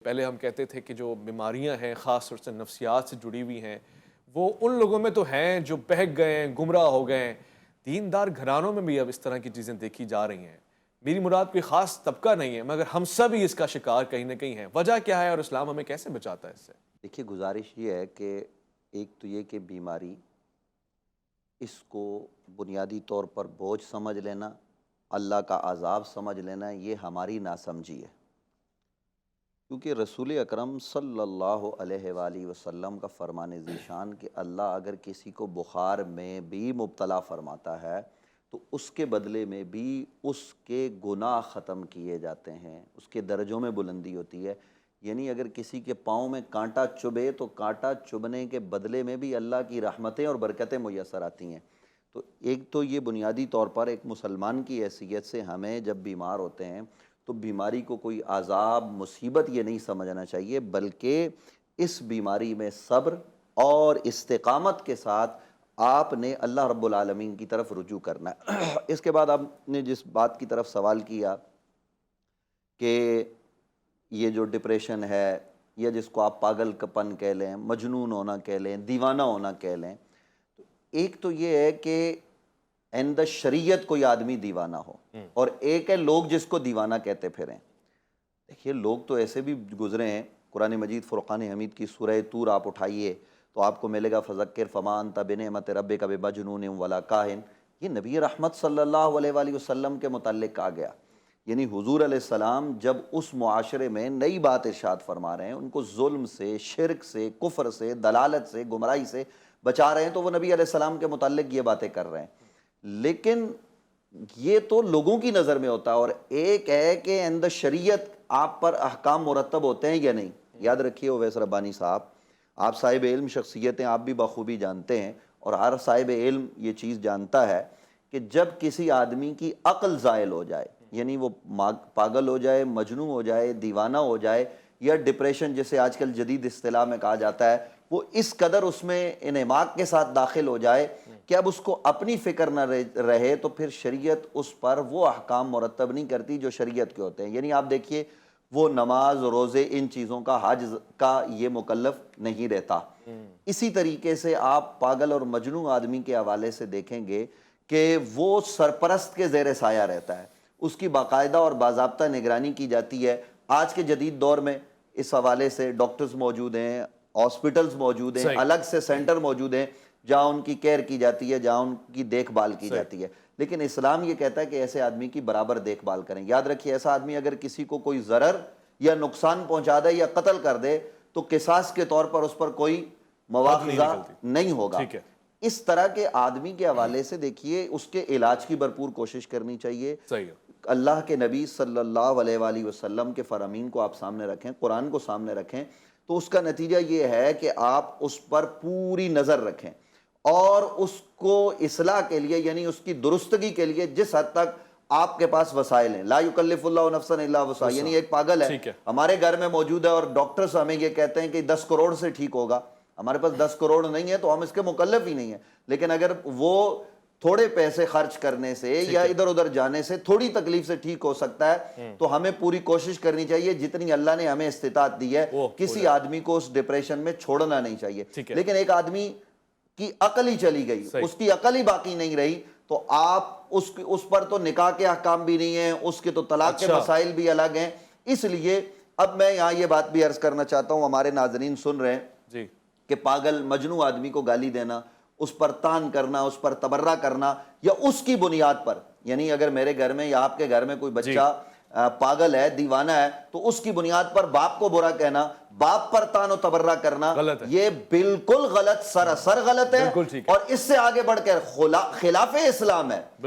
پہلے ہم کہتے تھے کہ جو بیماریاں ہیں خاص طور سے نفسیات سے جڑی ہوئی ہیں وہ ان لوگوں میں تو ہیں جو بہک گئے ہیں، گمراہ ہو گئے ہیں۔ دیندار گھرانوں میں بھی اب اس طرح کی چیزیں دیکھی جا رہی ہیں۔ میری مراد کوئی خاص طبقہ نہیں ہے، مگر ہم سب ہی اس کا شکار کہیں نہ کہیں ہیں۔ وجہ کیا ہے اور اسلام ہمیں کیسے بچاتا ہے اس سے؟ دیکھیے، گزارش یہ ہے کہ ایک تو یہ کہ بیماری اس کو بنیادی طور پر بوجھ سمجھ لینا، اللہ کا عذاب سمجھ لینا، یہ ہماری ناسمجھی ہے۔ کیونکہ رسول اکرم صلی اللہ علیہ وآلہ وسلم کا فرمان ذیشان کہ اللہ اگر کسی کو بخار میں بھی مبتلا فرماتا ہے تو اس کے بدلے میں بھی اس کے گناہ ختم کیے جاتے ہیں، اس کے درجوں میں بلندی ہوتی ہے۔ یعنی اگر کسی کے پاؤں میں کانٹا چبھے تو کانٹا چبھنے کے بدلے میں بھی اللہ کی رحمتیں اور برکتیں میسر آتی ہیں۔ تو ایک تو یہ بنیادی طور پر ایک مسلمان کی حیثیت سے ہمیں جب بیمار ہوتے ہیں تو بیماری کو کوئی عذاب مصیبت یہ نہیں سمجھنا چاہیے، بلکہ اس بیماری میں صبر اور استقامت کے ساتھ آپ نے اللہ رب العالمین کی طرف رجوع کرنا ہے۔ اس کے بعد آپ نے جس بات کی طرف سوال کیا کہ یہ جو ڈپریشن ہے یا جس کو آپ پاگل پن کہہ لیں، مجنون ہونا کہہ لیں، دیوانہ ہونا کہہ لیں، تو ایک تو یہ ہے کہ عند شریعت کوئی آدمی دیوانہ ہو، اور ایک ہے لوگ جس کو دیوانہ کہتے پھریں۔ دیکھیے، لوگ تو ایسے بھی گزرے ہیں۔ قرآن مجید فرقان حمید کی سورہ طور آپ اٹھائیے تو آپ کو ملے گا فذکر فما انت بنعمت ربک بمجنون ولا کاہن۔ یہ نبی رحمت صلی اللہ علیہ وآلہ وسلم کے متعلق آ گیا۔ یعنی حضور علیہ السلام جب اس معاشرے میں نئی بات ارشاد فرما رہے ہیں، ان کو ظلم سے، شرک سے، کفر سے، دلالت سے، گمراہی سے بچا رہے ہیں، تو وہ نبی علیہ السلام کے متعلق یہ باتیں کر رہے ہیں۔ لیکن یہ تو لوگوں کی نظر میں ہوتا ہے، اور ایک ہے کہ عند شریعت آپ پر احکام مرتب ہوتے ہیں یا نہیں۔ یاد رکھیے اویس ربانی صاحب، آپ صاحب علم شخصیت ہیں، آپ بھی بخوبی جانتے ہیں، اور ہر صاحب علم یہ چیز جانتا ہے کہ جب کسی آدمی کی عقل زائل ہو جائے، یعنی وہ پاگل ہو جائے، مجنون ہو جائے، دیوانہ ہو جائے، یا ڈپریشن جسے آج کل جدید اصطلاح میں کہا جاتا ہے، وہ اس قدر اس میں انہماک کے ساتھ داخل ہو جائے کہ اب اس کو اپنی فکر نہ رہے، تو پھر شریعت اس پر وہ احکام مرتب نہیں کرتی جو شریعت کے ہوتے ہیں۔ یعنی آپ دیکھیے، وہ نماز، روزے، ان چیزوں کا، حج کا یہ مکلف نہیں رہتا۔ اسی طریقے سے آپ پاگل اور مجنون آدمی کے حوالے سے دیکھیں گے کہ وہ سرپرست کے زیر سایہ رہتا ہے، اس کی باقاعدہ اور باضابطہ نگرانی کی جاتی ہے۔ آج کے جدید دور میں اس حوالے سے ڈاکٹرز موجود ہیں، ہاسپٹلز موجود ہیں، الگ سے سینٹر موجود ہیں جہاں ان کی کیئر کی جاتی ہے، جہاں ان کی دیکھ بھال کی جاتی ہے۔ لیکن اسلام یہ کہتا ہے کہ ایسے آدمی کی برابر دیکھ بھال کریں۔ یاد رکھیے، ایسا آدمی اگر کسی کو کوئی ضرر یا نقصان پہنچا دے یا قتل کر دے تو قصاص کے طور پر اس پر کوئی مواخذہ نہیں ہوگا۔ اس طرح کے آدمی کے حوالے سے دیکھیے، اس کے علاج کی بھرپور کوشش کرنی چاہیے۔ اللہ کے نبی صلی اللہ علیہ وآلہ وسلم کے فرامین کو آپ سامنے رکھیں، قرآن کو سامنے رکھیں، تو اس کا نتیجہ یہ ہے کہ آپ اس پر پوری نظر رکھیں، اور اس کو اصلاح کے لیے، یعنی اس کی درستگی کے لیے جس حد تک آپ کے پاس وسائل ہیں، لا یکلف اللہ نفسا الا وسعہا۔ یعنی ایک پاگل ہے، ہمارے گھر میں موجود ہے، اور ڈاکٹرز ہمیں یہ کہتے ہیں کہ 10 کروڑ سے ٹھیک ہوگا۔ ہمارے پاس 10 کروڑ نہیں ہے تو ہم اس کے مکلف ہی نہیں ہیں، لیکن اگر وہ تھوڑے پیسے خرچ کرنے سے یا ادھر ادھر جانے سے تھوڑی تکلیف سے ٹھیک ہو سکتا ہے، تو ہمیں پوری کوشش کرنی چاہیے، جتنی اللہ نے ہمیں استطاعت دی ہے، کسی آدمی کو اس ڈپریشن میں چھوڑنا نہیں چاہیے۔ لیکن ایک آدمی کی عقل ہی چلی گئی، اس کی عقل ہی باقی نہیں رہی، تو آپ اس پر تو نکاح کے احکام بھی نہیں ہیں، اس کے تو طلاق کے مسائل بھی الگ ہیں۔ اس لیے اب میں یہاں یہ بات بھی عرض کرنا چاہتا ہوں، ہمارے ناظرین سن رہے ہیں کہ پاگل مجنون آدمی کو گالی دینا، اس پر تان کرنا، اس پر تبرہ کرنا، یا اس کی بنیاد پر، یعنی اگر میرے گھر میں یا آپ کے گھر میں کوئی بچہ پاگل ہے، دیوانہ ہے، تو اس کی بنیاد پر باپ کو برا کہنا، باپ پر تان و تبرہ کرنا، یہ بالکل غلط، سراسر غلط ہے، اور اس سے آگے بڑھ کر خلاف اسلام ہے۔